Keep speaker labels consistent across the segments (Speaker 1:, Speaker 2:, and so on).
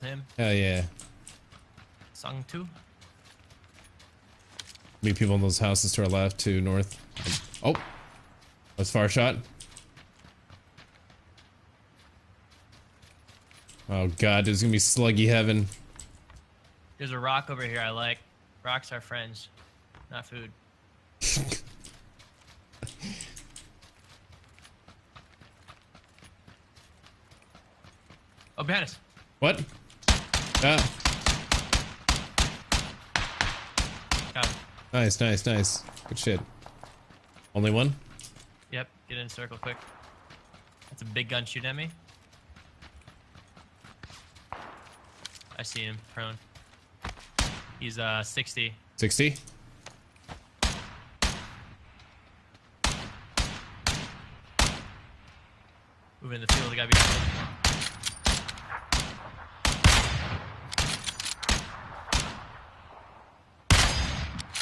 Speaker 1: him.
Speaker 2: Hell yeah.
Speaker 1: Song 2.
Speaker 2: Meet people in those houses to our left, to north. Oh, that's far shot. Oh god, there's gonna be sluggy heaven.
Speaker 1: There's a rock over here I like. Rocks are friends, not food. Oh, behind us.
Speaker 2: What? Ah.
Speaker 1: Got him.
Speaker 2: Nice, nice, nice. Good shit. Only one?
Speaker 1: Yep, get in a circle quick. That's a big gun shooting at me. I see him, prone. He's 60.
Speaker 2: 60?
Speaker 1: Moving in the field, the guy behind him.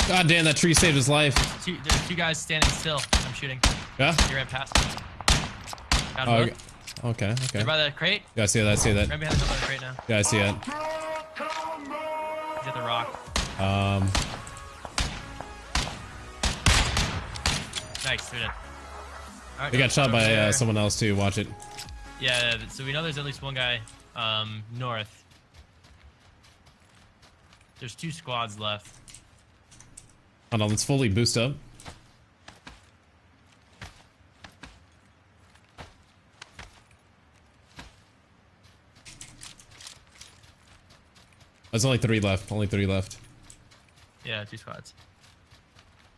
Speaker 2: God damn, that tree saved his life.
Speaker 1: There's two guys standing still. I'm shooting.
Speaker 2: Yeah?
Speaker 1: You ran past me. Got him both.
Speaker 2: Okay, okay.
Speaker 1: They're by the crate.
Speaker 2: Yeah, I see that, I see that.
Speaker 1: Right behind the crate now.
Speaker 2: Yeah, I see that.
Speaker 1: He's at the rock. Nice, they're dead. Alright,
Speaker 2: He got shot by
Speaker 1: there.
Speaker 2: someone else too, watch it.
Speaker 1: Yeah, so we know there's at least one guy north. There's 2 squads left.
Speaker 2: Hold on, let's fully boost up. There's only 3 left, only 3 left.
Speaker 1: Yeah, 2 squads.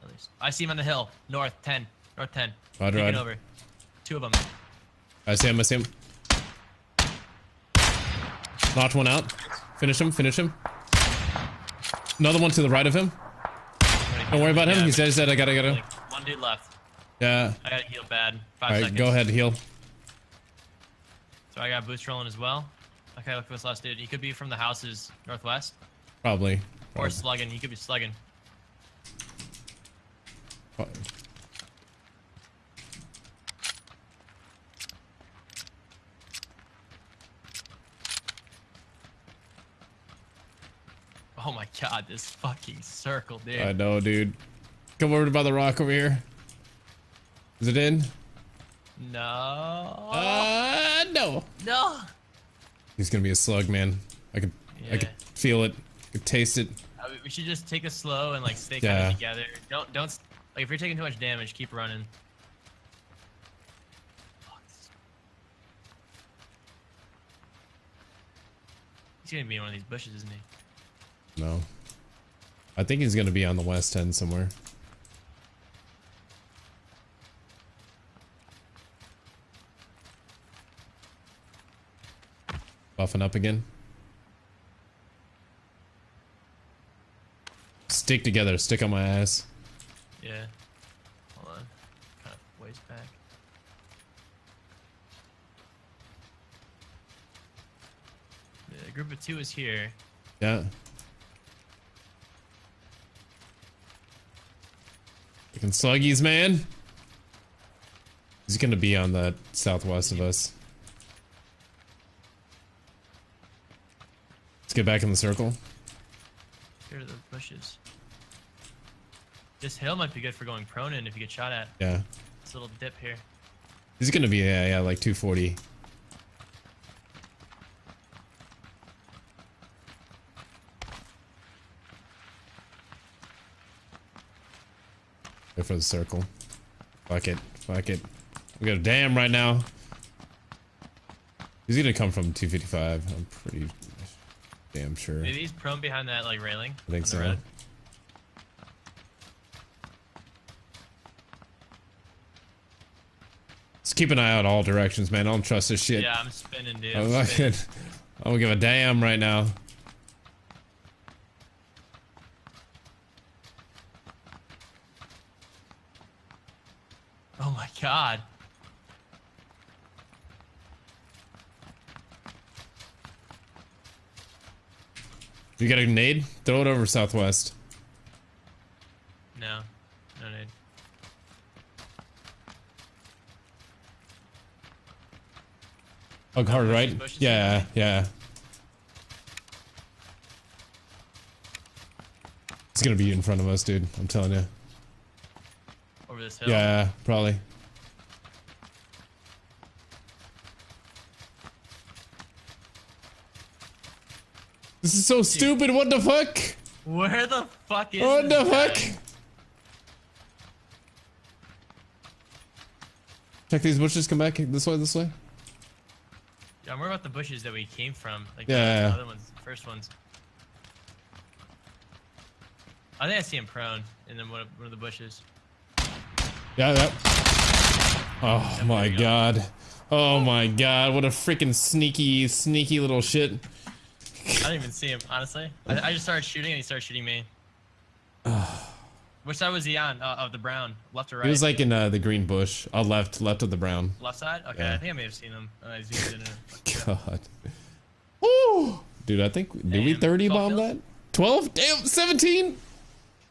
Speaker 1: At least. I see him on the hill. North 10. North 10.
Speaker 2: Roger,
Speaker 1: Taking
Speaker 2: roger.
Speaker 1: over. 2 of them.
Speaker 2: I see him, I see him. Knocked one out. Finish him, finish him. Another one to the right of him. Don't worry about him, he's dead, he's dead, I gotta.
Speaker 1: Like, one dude left.
Speaker 2: Yeah.
Speaker 1: I gotta heal bad. 5
Speaker 2: Alright,
Speaker 1: seconds.
Speaker 2: go ahead, heal.
Speaker 1: So I got boost rolling as well. Okay, look for this last dude. He could be from the houses northwest.
Speaker 2: Probably.
Speaker 1: Or slugging. He could be slugging. Oh my god, this fucking circle, dude.
Speaker 2: I know, dude. Come over by the rock over here. Is it in?
Speaker 1: No.
Speaker 2: No.
Speaker 1: No.
Speaker 2: He's gonna be a slug, man. I could feel it. I could taste it.
Speaker 1: We should just take it slow and like stay kind
Speaker 2: Yeah.
Speaker 1: of together. Don't like if you're taking too much damage, keep running. Fuck. He's gonna be in one of these bushes, isn't he?
Speaker 2: No. I think he's gonna be on the west end somewhere. Buffing up again. Stick together, stick on my ass.
Speaker 1: Yeah. Hold on. Kind of ways back. The group of 2 is here.
Speaker 2: Yeah. Fucking sluggies, man. He's gonna be on the southwest of us. Let's get back in the circle.
Speaker 1: Here are the bushes. This hill might be good for going prone in if you get shot at.
Speaker 2: Yeah.
Speaker 1: This little dip here.
Speaker 2: He's gonna be, yeah, like 240. Go for the circle. Fuck it. Fuck it. We got a dam right now. He's gonna come from 255. I'm pretty damn sure.
Speaker 1: Maybe he's prone behind that like railing.
Speaker 2: I think
Speaker 1: on the
Speaker 2: so.
Speaker 1: road.
Speaker 2: Just keep an eye out all directions, man. I don't trust this shit.
Speaker 1: Yeah, I'm spinning, dude.
Speaker 2: I'm
Speaker 1: I'm spinning.
Speaker 2: I don't give a damn right now.
Speaker 1: Oh my god.
Speaker 2: You got a nade? Throw it over southwest.
Speaker 1: No. No need.
Speaker 2: Hug hard, right?
Speaker 1: bushes
Speaker 2: Yeah, yeah. It's gonna be in front of us, dude. I'm telling you.
Speaker 1: Over this hill?
Speaker 2: Yeah, probably. This is so stupid. What the fuck?
Speaker 1: Where the fuck is
Speaker 2: What the
Speaker 1: this
Speaker 2: fuck?
Speaker 1: guy?
Speaker 2: Check these bushes. Come back this way. This way.
Speaker 1: Yeah, I'm worried about the bushes that we came from. Like
Speaker 2: Yeah.
Speaker 1: the other ones, the first ones. I think I see him prone in one of the bushes.
Speaker 2: Yeah. Yep. Oh my god. Oh my god. What a freaking sneaky little shit.
Speaker 1: I didn't even see him, honestly. I just started shooting and he started shooting me. Which side was he on? Of the brown? Left or right?
Speaker 2: He was like in the green bush. Left of the brown.
Speaker 1: Left side? Okay,
Speaker 2: Yeah.
Speaker 1: I think I may have seen him. I zoomed in it.
Speaker 2: God. Woo! Dude, I think, did we 30 bomb
Speaker 1: 12
Speaker 2: that? 12? Damn, 17?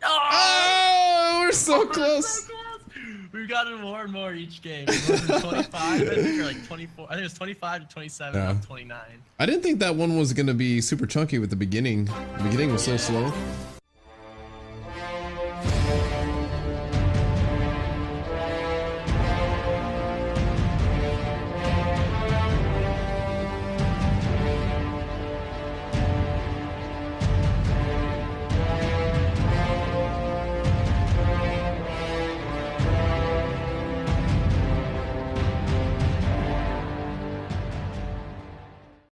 Speaker 1: Oh!
Speaker 2: Oh, we're so
Speaker 1: We're
Speaker 2: close.
Speaker 1: so close. We've gotten more and more each game. More than 25, I think, or like 24. I think it was 25 to 27,
Speaker 2: Yeah.
Speaker 1: I'm 29.
Speaker 2: I didn't think that one was gonna be super chunky with the beginning. The beginning was so slow.